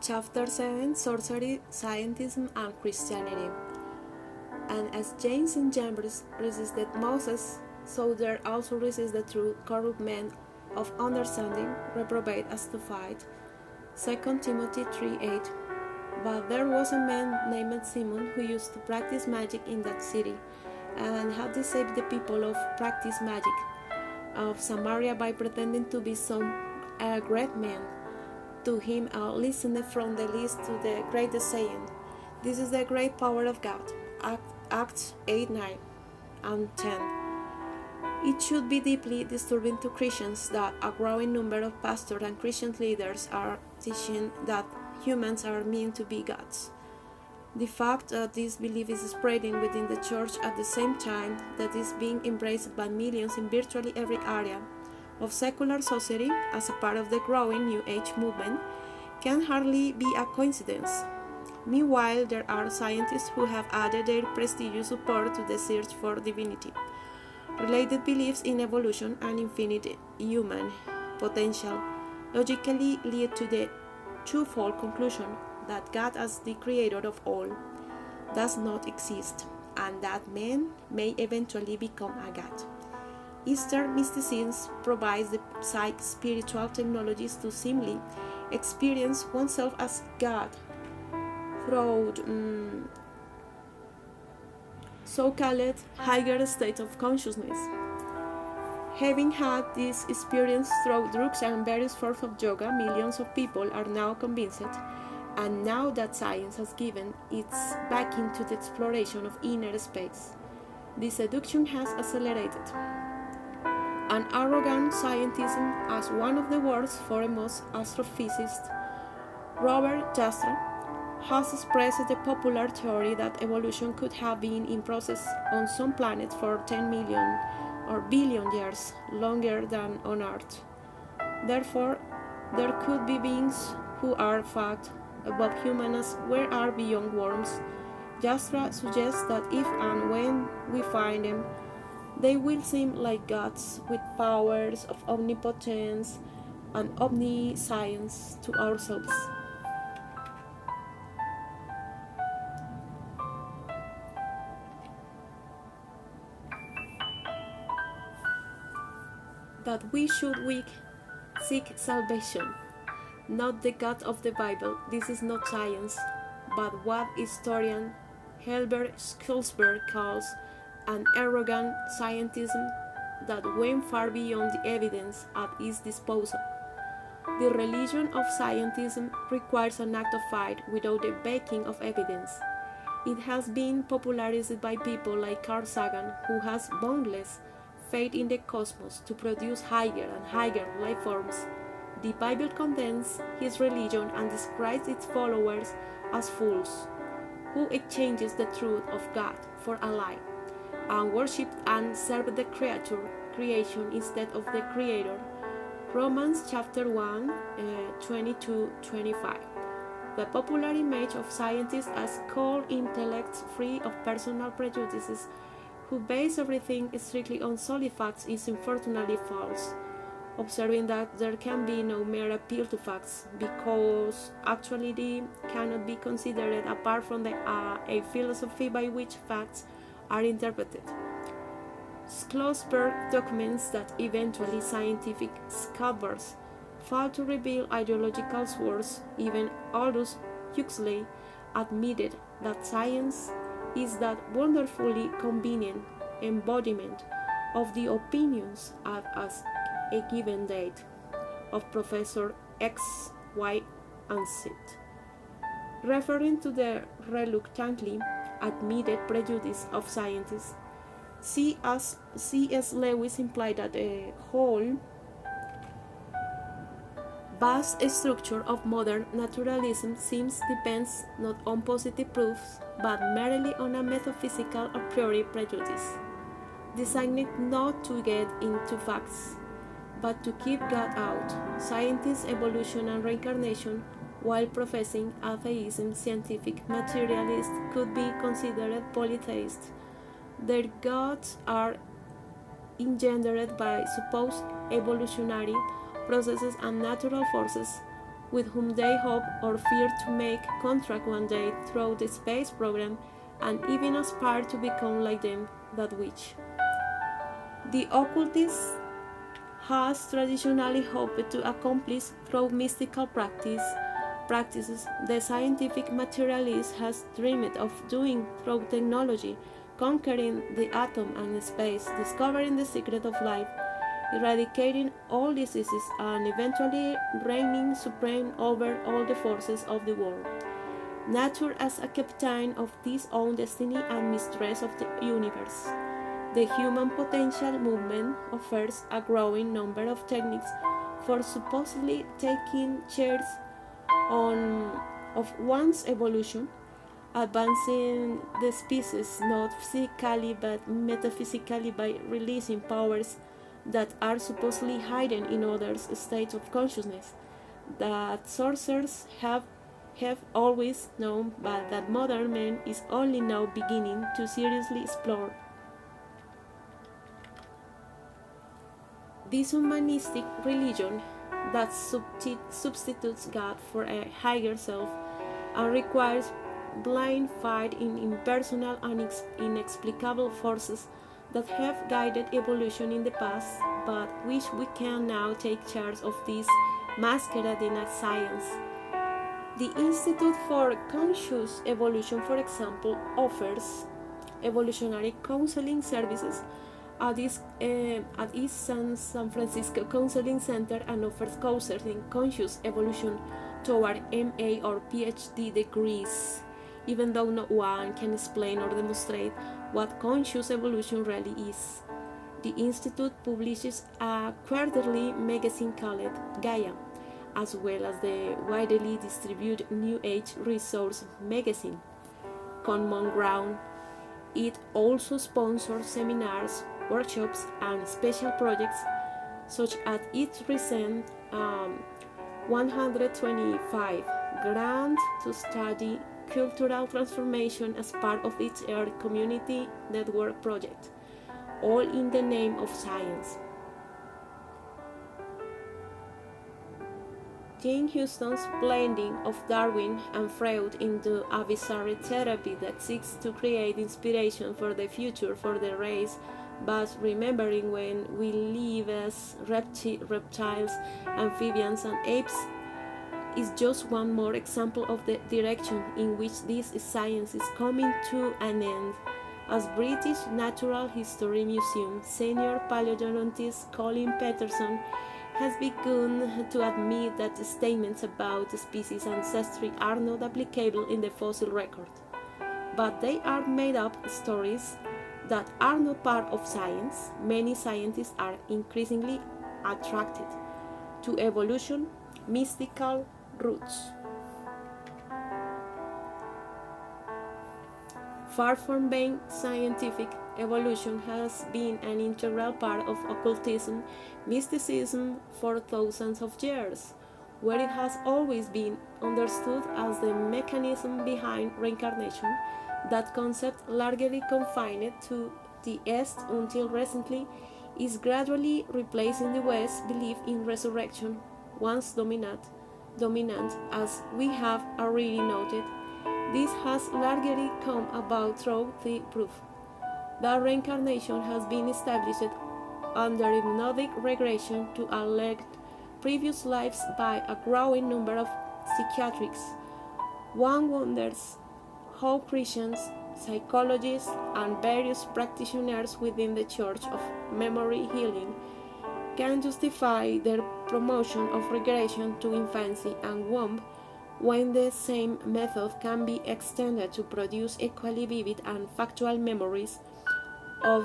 Chapter 7 Sorcery, Scientism, and Christianity. And as James and Jambres resisted Moses, so there also resist the true corrupt men of understanding, reprobate as to fight. 2 Timothy 3:8. But there was a man named Simon who used to practice magic in that city, and had deceived the people of practice magic of Samaria by pretending to be some great man. To him listened from the least to the greatest, saying, "This is the great power of God." Acts 8, 9, and 10. It should be deeply disturbing to Christians that a growing number of pastors and Christian leaders are teaching that humans are meant to be gods. The fact that this belief is spreading within the church at the same time that it is being embraced by millions in virtually every area of secular society as a part of the growing New Age movement can hardly be a coincidence. Meanwhile, there are scientists who have added their prestigious support to the search for divinity. Related beliefs in evolution and infinite human potential logically lead to the twofold conclusion that God, as the creator of all, does not exist, and that man may eventually become a god. Eastern mysticism provides the spiritual technologies to simply experience oneself as God through so-called higher state of consciousness. Having had this experience through drugs and various forms of yoga, millions of people are now convinced, and now that science has given its backing to the exploration of inner space, the seduction has accelerated. An arrogant scientism, as one of the world's foremost astrophysicists, Robert Jastrow, has expressed the popular theory that evolution could have been in process on some planets for 10 million or billion years longer than on Earth. Therefore, there could be beings who are fact above humans where are beyond worms. Jastrow suggests that if and when we find them, they will seem like gods with powers of omnipotence and omniscience to ourselves. That we should seek salvation, not the God of the Bible. This is not science, but what historian Herbert Schulzberg calls an arrogant scientism that went far beyond the evidence at its disposal. The religion of scientism requires an act of faith without the backing of evidence. It has been popularized by people like Carl Sagan, who has boundless faith in the cosmos to produce higher and higher life forms. The Bible condemns his religion and describes its followers as fools, who exchanges the truth of God for a lie, and worship and serve the creation instead of the Creator. Romans chapter 1, 22-25. The popular image of scientists as cold intellects free of personal prejudices who base everything strictly on solid facts is unfortunately false, observing that there can be no mere appeal to facts, because actuality cannot be considered apart from a philosophy by which facts are interpreted. Schlossberg documents that eventually scientific scholars failed to reveal ideological source. Even Aldous Huxley admitted that science is that wonderfully convenient embodiment of the opinions at a given date of Professor X, Y, and Z. Referring to the reluctantly admitted prejudice of scientists, C.S. Lewis implied that the whole vast structure of modern naturalism seems depends not on positive proofs, but merely on a metaphysical a priori prejudice, designed not to get into facts, but to keep God out. Scientists, evolution, and reincarnation, while professing atheism, scientific materialists could be considered polytheists. Their gods are engendered by supposed evolutionary processes and natural forces, with whom they hope or fear to make contact one day through the space program, and even aspire to become like them, that which the occultist has traditionally hoped to accomplish through mystical practices. The scientific materialist has dreamed of doing through technology, conquering the atom and space, discovering the secret of life, eradicating all diseases, and eventually reigning supreme over all the forces of the world. Nature as a captain of its own destiny and mistress of the universe. The human potential movement offers a growing number of techniques for supposedly taking shares of one's evolution, advancing the species not physically but metaphysically by releasing powers that are supposedly hidden in other states of consciousness, that sorcerers have always known, but that modern man is only now beginning to seriously explore. This humanistic religion that substitutes God for a higher self and requires blind faith in impersonal and inexplicable forces that have guided evolution in the past, but which we can now take charge of this masquerading as science. The Institute for Conscious Evolution, for example, offers evolutionary counseling services at its San Francisco Counseling Center and offers courses in conscious evolution toward MA or PhD degrees, even though no one can explain or demonstrate what conscious evolution really is. The Institute publishes a quarterly magazine called Gaia, as well as the widely distributed New Age resource magazine, Common Ground. It also sponsors seminars, workshops, and special projects, such as its recent 125 grant to study cultural transformation as part of its Earth Community Network project, all in the name of science. Jane Houston's blending of Darwin and Freud into a bizarre therapy that seeks to create inspiration for the future for the race, but remembering when we live as reptiles, amphibians, and apes is just one more example of the direction in which this science is coming to an end. As British Natural History Museum senior paleontologist Colin Peterson has begun to admit that statements about the species' ancestry are not applicable in the fossil record, but they are made up stories that are not part of science. Many scientists are increasingly attracted to evolution mystical roots. Far from being scientific, evolution has been an integral part of occultism, mysticism for thousands of years, where it has always been understood as the mechanism behind reincarnation. That concept, largely confined to the East until recently, is gradually replacing the West's belief in resurrection, once dominant, as we have already noted. This has largely come about through the proof that reincarnation has been established under hypnotic regression to alleged previous lives by a growing number of psychiatrists. One wonders how Christians, psychologists, and various practitioners within the Church of Memory Healing can justify their promotion of regression to infancy and womb when the same method can be extended to produce equally vivid and factual memories of